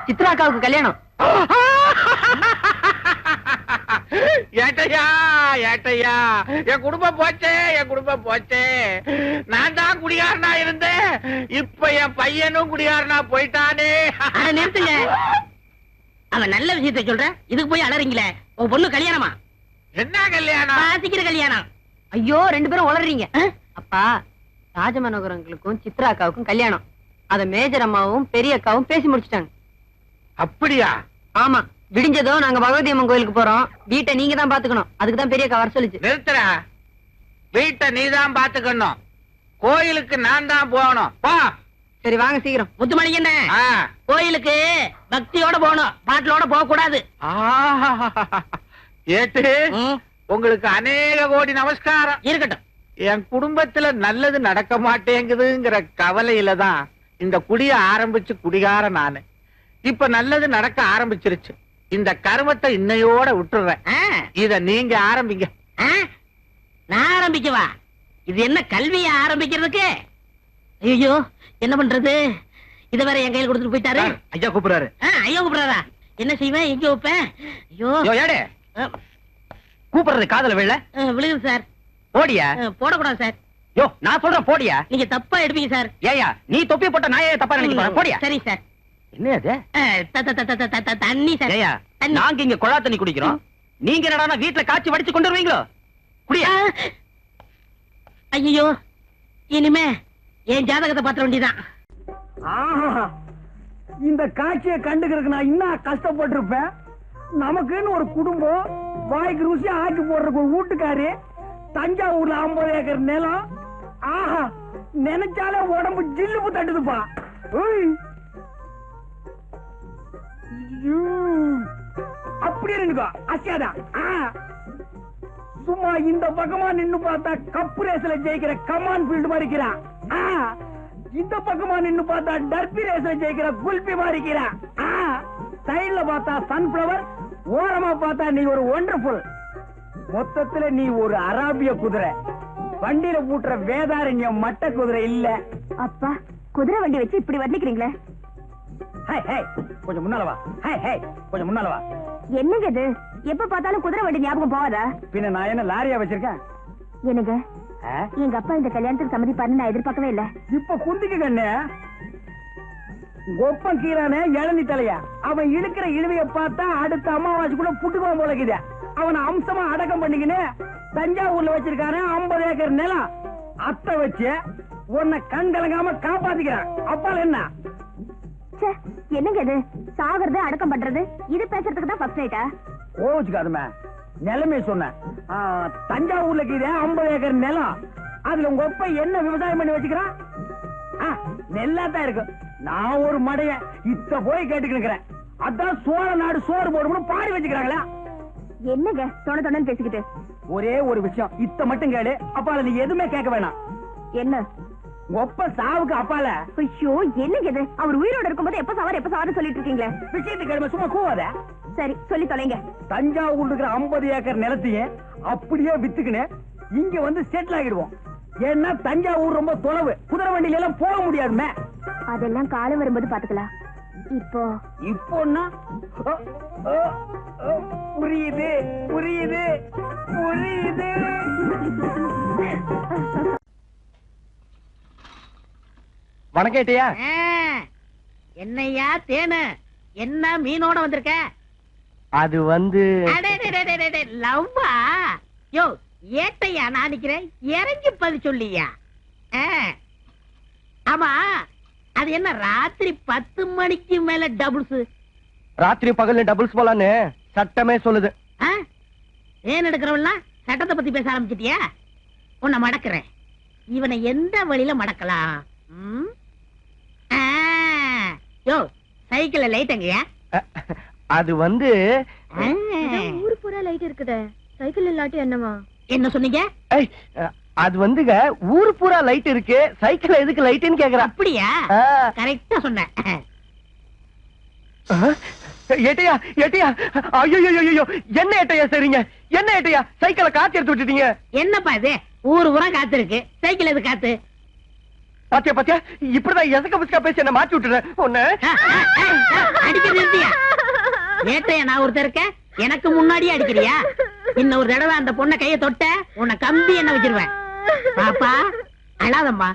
சித்ராக்காவுக்கு கல்யாணம். ஏட்டையா ஏட்டையா, என் குடும்பம் போச்சே, என் குடும்பம் போச்சே. நான் தான் குடிகாரனா இருந்தேன், இப்ப என் பையனும் குடிகாரனா போயிட்டானே. நிறுத்துங்க, அவன் நல்ல விஷயத்தை சொல்ற, இதுக்கு போய் அலறீங்களே. உன் பொண்ணு கல்யாணமா? என்ன கல்யாணம்? சீக்கிர கல்யாணம். ஐயோ, 2 பேரும் உளறீங்க. அப்பா, ராஜமனோகரங்களுக்கும் சித்ராக்காவுக்கும் கல்யாணம். அத மேஜர் அம்மாவும் பெரிய அக்காவும் பேசி முடிச்சிட்டாங்க. அப்படியா? ஆமா, விடிஞ்சதும் நாங்க பகவதி அம்மன் கோயிலுக்கு போறோம். வீட்டை நீங்க தான் பாத்துக்கணும். அதுக்கு தான் பெரிய அக்கா வர சொல்லுச்சு. நிறுத்துற, வீட்டை நீதான் பாத்துக்கணும், கோயிலுக்கு நான் தான் போகணும். போ. சரி வாங்க சீக்கிரம். முத்துமணிக்கண்ணே, கோயிலுக்கு பக்தியோட போகணும், பாட்டிலோட போக கூடாது. ஏட்டு, உங்களுக்கு அநேக கோடி நமஸ்காரம். இருக்கட்டும். என் குடும்பத்துல நல்லது நடக்க மாட்டேங்குதுங்கிற கவலையில தான் இந்த குடிய ஆரம்பிச்சு குடிகார நானு. இப்ப நல்லது நடக்க ஆரம்பிச்சிருச்சு. இந்த கருமத்தை இன்னையோட விட்டுறேன். இத நீங்க ஆரம்பிங்க. நான் ஆரம்பிக்கவா? இது என்ன கல்வியை ஆரம்பிக்கிறதுக்கு? ஐயோ, என்ன பண்றது? இத வேற என் கையில் கொடுத்துட்டு போயிட்டாரு. ஐயா கூப்பிடுறாரு. ஐயா கூப்பிடுறாரா? என்ன செய்வேன், எங்க வைப்பேன்? ஐயோ ஏடே, கூப்பிடுறது காதல விழ விழுகுது சார். போடியா? போடக்கூடாது சார். யோ, நான் சொல்றேன் போடியா. நீங்க தப்பா எடுப்பீங்க சார். ஏயா, நீ தொப்பி போட்ட நான் ஏன் தப்பா நினைக்க போடியா? சரி சார். என்ன அது? தண்ணி சார். ஏயா, நாங்க இங்க குழா தண்ணி குடிக்கிறோம், நீங்க என்னடா வீட்டுல காய்ச்சி வடிச்சு கொண்டு வருவீங்களோ? குடியா? ஐயோ, இனிமே என் ஜாதகத்தை பாத்திர வேண்டியதான். இந்த காட்சியை கண்டுக்கிறதுக்கு நான் இன்னும் கஷ்டப்பட்டிருப்பேன். நமக்குன்னு ஒரு குடும்பம், வாய்க்கு ருசியா ஆக்கி போடுறதுக்கு ஒரு வீட்டுக்காரு, தஞ்சாவூர்ல 50 ஏக்கர் நிலம். ஆஹா, நினைச்சாலே உடம்பு ஜில்லுப்பு தட்டுதுப்பா. அப்படி இருந்துக்கோ, அசியாதா. சும்மா இந்த பக்கமா நின்னு பார்த்தா கப்பு ரேஸ்ல ஜெயிக்கிற கமான் ஃபீல்டு மாதிரி இருக்கிறான். இந்த பக்கமா நின்னு பார்த்தா டர்பி ரேஸ்ல ஜெயிக்கிற குல்பி மாதிரி இருக்கிறான். சைடுல பார்த்தா சன்ஃபிளவர், ஓரமா பார்த்தா நீ ஒரு ஒண்டர்ஃபுல். மொத்தத்துல நீ ஒரு அராபிய குதிரை, வண்டியில பூட்டுற வேதாரண்யம் மட்ட குதிரை இல்ல. அப்பா, குதிரை வண்டி வச்சு இப்படி வர்ணிக்கிறீங்களே. கொஞ்சம் முன்னால வா. கொஞ்சம் முன்னால வா. என்னங்க இது? எப்ப பார்த்தாலும் குதிரை வண்டி ஞாபகம் போவாதா? பின்ன நான் என்ன லாரியா வச்சிருக்கேன்? என்னங்க, எங்க அப்பா இந்த கல்யாணத்துக்கு சம்மதிப்பாருன்னு நான் எதிர்பார்க்கவே இல்ல. இப்ப குந்திக்கு கண்ணு ஒப்பம் கீரானே இளநி தலையா, அவன் இழுக்கிற இழுவைய பார்த்தா அடுத்த அமாவாசைக்குள்ள புட்டுக்குவான் போலக்குது. அவனை அம்சமா அடக்கம் பண்ணிக்கின்னு தஞ்சாவூர்ல வச்சிருக்கானே 50 ஏக்கர் நிலம். அத்தை வச்சு உன்னை கண் கலங்காம காப்பாத்திக்கிறான். அப்பால என்ன? என்னங்க இது? சாகிறது அடக்கம் பண்றது, இது பேசுறதுக்கு தான் ஃபர்ஸ்ட் நைட்டா? கோச்சுக்காதுமே, நிலைமை சொன்ன. தஞ்சாவூர்ல 50 ஏக்கர் நிலம், அதுல உங்க ஒப்ப என்ன விவசாயம் பண்ணி வச்சுக்கிறான்? நெல்லாத்தான் இருக்கு. நான் ஒரு மடைய இத்த போய் கேட்டுக்கிறேன். அதான் சோழ நாடு சோறு போடும்னு பாடி வச்சுக்கிறாங்களா? என்னங்க தொண தொணன்னு பேசிக்கிட்டு? ஒரே ஒரு விஷயம், இத்த மட்டும் கேளு. அப்பால நீ எதுவுமே கேட்க வேணாம். என்ன? ஒப்ப சாவுக்கு அப்பால. ஐயோ, என்னங்க இது? அவர் உயிரோட இருக்கும்போது எப்ப சாவாரு சொல்லிட்டு இருக்கீங்களே. விஷயத்துக்கு கேளுமா, சும்மா கூவாத. சரி, சொல்லி தொலைங்க. தஞ்சாவூர் இருக்கிற 50 ஏக்கர் நிலத்தையே அப்படியே வித்துக்கின்னு இங்க வந்து செட்டில் ஆகிடுவோம். ஏன்னா தஞ்சாவூர் ரொம்ப தொலைவு, குதிரை வண்டியில எல்லாம் போக முடியாதுமே. அதெல்லாம் காலம் வரும்போது பாத்துக்கலாம். இப்போன்னா புரியுது புரியுது புரியுது. வணக்கேட்டியா. என்னையா தேனு, என்ன மீனோட வந்திருக்க? அது வந்து லவ்வா? யோ, ஏட்டையா நான் நிக்கிறேன், இறங்கி பதில் சொல்லியா? ஆமா, அது என்ன ராத்திரி 10 மணிக்கு மேல டபுள்ஸ்? ராத்திரி பகல்ல டபுள்ஸ் போலான்னு சட்டமே சொல்லுது. ஏன் எடுக்கிறவெல்லாம் சட்டத்தை பத்தி பேச ஆரம்பிச்சிட்டியா? உன்னை மடக்கிறேன். இவனை எந்த வழியில மடக்கலாம்? யோ, சைக்கிள்ல லைட் எங்கயா? அது வந்து ஊரு பூரா லைட் இருக்குதே, சைக்கிள் இல்லாட்டி என்னமா? என்ன சொன்னீங்க? அது வந்துங்க ஊரு பூரா லைட் இருக்கு, சைக்கிள் எதுக்கு லைட்னு கேக்குறா. அப்படியா? கரெக்டா சொன்னேன். ஏட்டையா ஏட்டையா, ஐயோ என்ன ஏட்டையா சரிங்க, என்ன ஏட்டையா சைக்கிளை காத்து எடுத்து விட்டுட்டீங்க. என்னப்பா இது? ஊரு பூரா காத்து இருக்கு, சைக்கிள் எது காத்து? பாத்தியா பாத்தியா இப்படிதான் எசக்க புஸ்கா பேசி என்ன மாட்டி விட்டுறேன் உன்ன அடிக்கிறது நிறுத்தியா? நேத்தையா நான் ஒருத்தர் இருக்கேன், எனக்கு முன்னாடியே அடிக்கிறியா? இன்னொரு தடவை அந்த பொண்ணை கையை தொட்ட உன்னை கம்பி என்ன வச்சிருவேன். பாப்பா அழாதம்மா,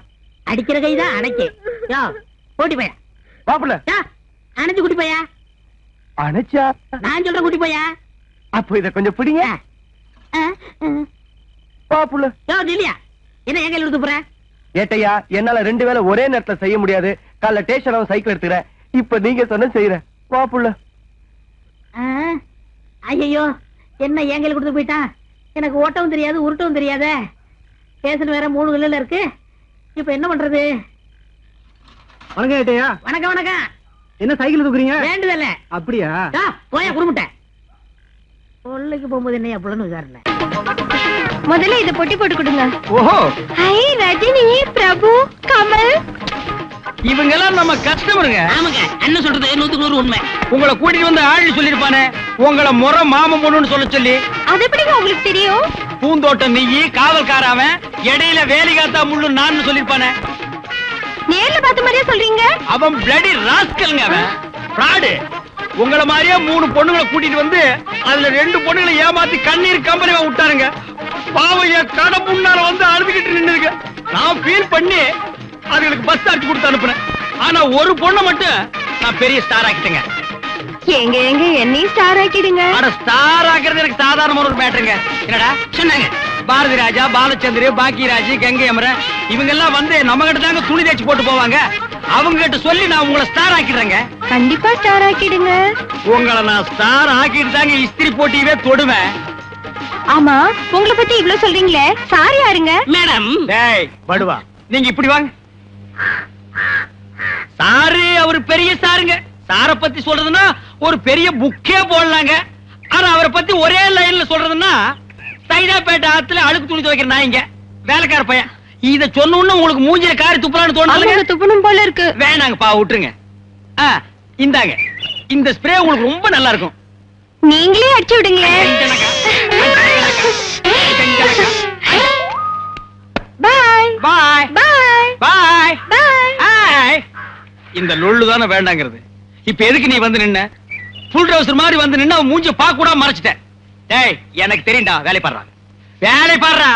அடிக்கிற கைதான் அணைக்கு. யோ கூட்டி போயா, பாப்புல அணைச்சு குட்டி போயா. அணைச்சா நான் சொல்ற குட்டி போயா. அப்போ இத கொஞ்சம் பிடிங்க பாப்புல. யோ இல்லையா, என்ன எங்க எழுத்து போற? ஏட்டையா என்னால 2 வேளை ஒரே நேரத்துல செய்ய முடியாது. காலைல ஸ்டேஷன் சைக்கிள் எடுத்துக்கிறேன். இப்ப நீங்க சொன்ன செய்யறேன் பாப்புல. ஐயோ என்ன ஏங்கல் கொடுத்து போயிட்டான். எனக்கு ஓட்டவும் தெரியாது உருட்டவும் தெரியாத. பேசணும் வேற 3 கிலோல இருக்கு. இப்ப என்ன பண்றது? வணக்கம் ஏட்டையா. வணக்கம் வணக்கம். என்ன சைக்கிள் தூக்குறீங்க? வேண்டுதல்ல. அப்படியா? போயா குடும்பட்ட கொள்ளைக்கு போகும்போது என்ன எப்படின்னு விசாரணை. முதல்ல இத பொட்டி போட்டு கொடுங்க. ஓஹோ, ஹை ரஜினி, பிரபு, கமல். இவங்க எல்லாம் நம்ம கஸ்டமருங்க. ஆமாங்க, அண்ணன் சொல்றது 100% உண்மை. உங்களை கூட்டிட்டு வந்து ஆள் சொல்லிருப்பானே, உங்களை முறை மாமன் பொண்ணுன்னு சொல்லி. அது எப்படிங்க உங்களுக்கு தெரியும்? பூந்தோட்டம் நீ, காவல்காரவன், இடையில வேலிகாத்தா முள்ளு நான் சொல்லிருப்பானே. நேர்ல பார்த்த மாதிரியே சொல்றீங்க. அவன் பிளடி ராஸ்கல்ங்க, அவன் ஃப்ராடு. உங்களை மாதிரியே 3 பொண்ணுங்களை கூட்டிட்டு வந்து அதுல 2 பொண்ணுங்களை ஏமாத்தி கண்ணீர் கம்பெனி விட்டாருங்க. பாவம் என் கடை முன்னால வந்து அழுதுகிட்டு நின்னுங்க. நான் ஃபீல் பண்ணி அதுங்களுக்கு பஸ் சார்ஜ் கொடுத்து அனுப்புனேன். ஆனா ஒரு பொண்ணை மட்டும் நான் பெரிய ஸ்டார் ஆக்கிட்டேங்க. எங்க எங்க என்னையும் ஸ்டார் ஆக்கிடுங்க. ஆனா ஸ்டார் ஆக்குறது எனக்கு சாதாரணமான ஒரு மேட்டருங்க. என்னடா சொன்னாங்க, பாரதி ராஜா, பாலச்சந்திர, பாக்கியராஜ், கங்கை அமரன் இவங்க எல்லாம் வந்து நம்ம கிட்ட தாங்க துணி தேய்ச்சி போட்டு போவாங்க. அவங்க கிட்ட சொல்லி நான் உங்களை ஸ்டார் ஆக்கிடுறேங்க. கண்டிப்பா ஸ்டார் ஆக்கிடுங்க. உங்களை நான் ஸ்டார் ஆக்கிட்டு தாங்க இஸ்திரி போட்டியவே தொடுவேன். ஆமா, உங்களை பத்தி இவ்ளோ சொல்றீங்களே, சார் யாருங்க? மேடம் டேய் படுவா, நீங்க இப்படி வாங்க. சாரு அவர் பெரிய சாருங்க. சார பத்தி சொல்றதுன்னா ஒரு பெரிய புக்கே போடலாங்க. ஆனா அவரை பத்தி ஒரே லைன்ல சொல்றதுன்னா சைதாப்பேட்டை ஆத்துல அழுக்கு துணி துவைக்கிற நாய்ங்க, வேலைக்கார பையன். இத சொன்ன உங்களுக்கு மூஞ்சில காரி துப்புறான்னு தோணுது. துப்பணும் போல இருக்கு. வேணாங்கப்பா, விட்டுருங்க. இந்தாங்க, இந்த ஸ்ப்ரே உங்களுக்கு ரொம்ப நல்லா இருக்கும். நீங்களே அடிச்சு விடுங்களேன். பாய் பாய் பாய் பாய் பாய். இந்த லொள்ளு தானே வேண்டாங்கிறது. இப்ப எதுக்கு நீ வந்து நின்ன? ஃபுல் ட்ரவுசர் மாதிரி வந்து நின்னு அவன் மூஞ்ச பாக்க கூட மறைச்சிட்ட. டேய் எனக்கு தெரியும்டா, வேலை பாடுறா, வேலை பாடுறா.